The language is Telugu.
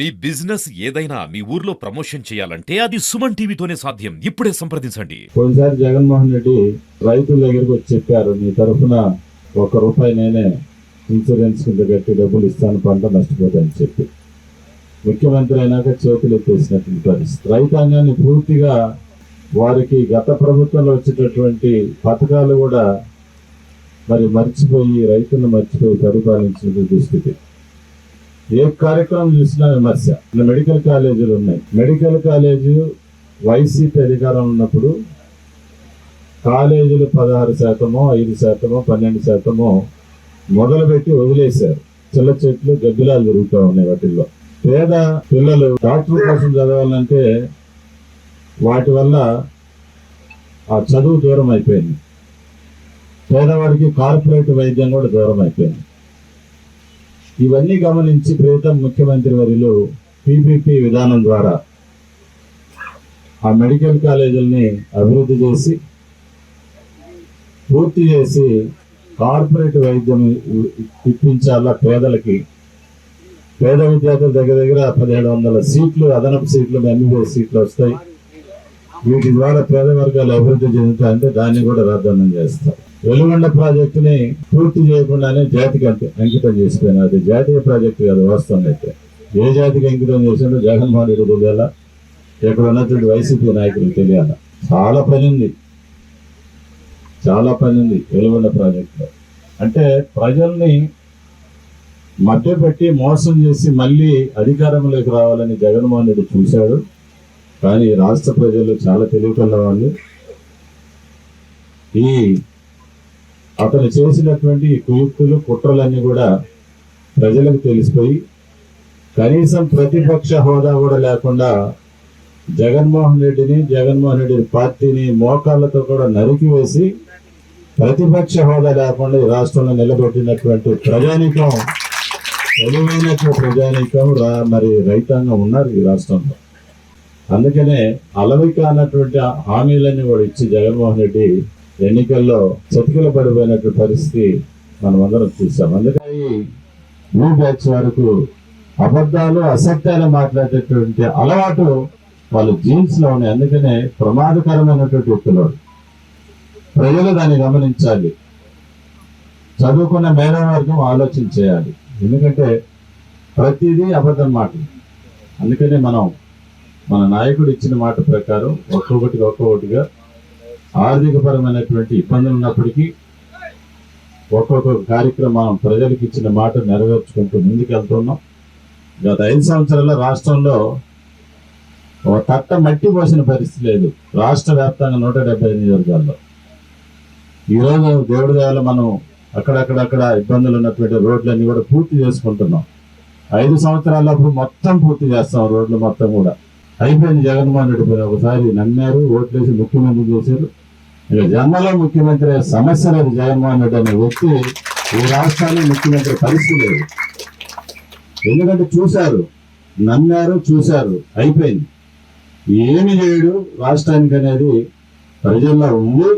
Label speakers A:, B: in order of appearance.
A: మీ బిజినెస్ ఏదైనా మీ ఊర్లో ప్రమోషన్ చేయాలంటే అది సుమన్ టీవీతోనే సాధ్యం. ఇప్పుడే సంప్రదించండి.
B: పోయినసారి జగన్మోహన్ రెడ్డి రైతుల దగ్గరకు వచ్చి చెప్పారు, మీ తరఫున ₹1 నేనే ఇన్సూరెన్స్ కింద కట్టి డబ్బులు ఇస్తాను, పంట నష్టపోతాయని చెప్పి ముఖ్యమంత్రి అయినాక చేతులు ఎత్తేసినటువంటి పరిస్థితి. రైతాంగాన్ని పూర్తిగా వారికి గత ప్రభుత్వంలో వచ్చేటటువంటి పథకాలు కూడా మర్చిపోయి, రైతులను మర్చిపోయి పరిపాలించిన దుస్థితి. ఏ కార్యక్రమం చూసినా విమర్శ. మెడికల్ కాలేజీలు ఉన్నాయి. మెడికల్ కాలేజీ వైసీపీ అధికారం ఉన్నప్పుడు కాలేజీలు 16%, 5%, 12% మొదలుపెట్టి వదిలేశారు. చిల్ల చెట్లు గబ్బిలాలు జరుగుతూ ఉన్నాయి. వాటిల్లో పేద పిల్లలు డాక్టర్ కోసం చదవాలంటే వాటి వల్ల ఆ చదువు దూరం అయిపోయింది. పేదవాడికి కార్పొరేట్ వైద్యం కూడా దూరం అయిపోయింది. ఇవన్నీ గమనించి ప్రీతం ముఖ్యమంత్రి వర్యులు పీపీపీ విధానం ద్వారా ఆ మెడికల్ కాలేజీలని అభివృద్ధి చేసి పూర్తి చేసి కార్పొరేట్ వైద్యం ఇప్పించాలా పేదలకి. పేద విద్యార్థుల దగ్గర 1700 సీట్లు, అదనపు సీట్లు, ఎంబీబీఎస్ సీట్లు వస్తాయి. వీటి ద్వారా పేద వర్గాలు అభివృద్ధి చెందుతాయంటే దాన్ని కూడా రాద్ధాంతం చేస్తారు. వెలుగొండ ప్రాజెక్టుని పూర్తి చేయకుండానే జాతికి అంకితం చేసిపోయినా. అది జాతీయ ప్రాజెక్టు కాదు. వాస్తవం అయితే ఏ జాతికి అంకితం చేసిందో జగన్మోహన్ రెడ్డి తెలియాల, ఎక్కడ ఉన్నటువంటి వైసీపీ నాయకులకు తెలియాల. చాలా పని ఉంది వెలుగొండ ప్రాజెక్టులో. అంటే ప్రజల్ని మభ్యపెట్టి మోసం చేసి మళ్ళీ అధికారంలోకి రావాలని జగన్మోహన్ రెడ్డి చూశాడు. కానీ రాష్ట్ర ప్రజలు చాలా తెలివికల్ల వాళ్ళు. అతను చేసినటువంటి కుయుక్తులు, కుట్రలన్నీ కూడా ప్రజలకు తెలిసిపోయి కనీసం ప్రతిపక్ష హోదా కూడా లేకుండా జగన్మోహన్ రెడ్డి పార్టీని మోకాళ్ళతో కూడా నరికివేసి ప్రతిపక్ష హోదా లేకుండా ఈ రాష్ట్రంలో నిలబెట్టినటువంటి ప్రజానీకం, తెలివైనటువంటి ప్రజానీకం రైతాంగం ఉన్నారు ఈ రాష్ట్రంలో. అందుకనే అలవిక అన్నటువంటి హామీలన్నీ కూడా ఇచ్చి జగన్మోహన్ రెడ్డి ఎన్నికల్లో చతికిల పడిపోయినటువంటి పరిస్థితి మనం అందరం చూసాం. అందుకని న్యూ బ్యాచ్ వరకు అబద్ధాలు, అసత్యాలు మాట్లాడేటటువంటి అలవాటు వాళ్ళ జీన్స్ లో ఉన్నాయి. అందుకనే ప్రమాదకరమైనటువంటి వ్యక్తులు. ప్రజలు దాన్ని గమనించాలి. చదువుకున్న మేధావర్గం ఆలోచన చేయాలి. ఎందుకంటే ప్రతిదీ అబద్ధం మాట. అందుకనే మన నాయకుడు ఇచ్చిన మాట ప్రకారం ఒక్కొక్కటిగా ఆర్థిక పరమైనటువంటి ఇబ్బందులు ఉన్నప్పటికీ ఒక్కొక్క కార్యక్రమం ప్రజలకు ఇచ్చిన మాట నెరవేర్చుకుంటూ ముందుకెళ్తున్నాం. గత 5 సంవత్సరాల రాష్ట్రంలో ఒక తట్ట మట్టి పోసిన పరిస్థితి లేదు. రాష్ట్ర వ్యాప్తంగా 175 నియోజకవర్గాల్లో ఈరోజు దేవుడి దయవల్ల మనం అక్కడక్కడ ఇబ్బందులు ఉన్నటువంటి రోడ్లన్నీ కూడా పూర్తి చేసుకుంటున్నాం. 5 సంవత్సరాలప్పుడు మొత్తం పూర్తి చేస్తాం. రోడ్లు మొత్తం కూడా అయిపోయింది. జగన్మోహన్ రెడ్డి పైన ఒకసారి నమ్మారు, ఓట్లేసి ముఖ్యమంత్రి చేశారు. ఇక జన్మలో ముఖ్యమంత్రి సమస్య లేదు. జగన్మోహన్ రెడ్డి అనే వ్యక్తి ఈ రాష్ట్రాన్ని ముఖ్యమంత్రి పరిస్థితి లేదు. ఎందుకంటే నమ్మారు, చూశారు, అయిపోయింది. ఏమి చేయడు రాష్ట్రానికి అనేది ప్రజల్లో ఉంది.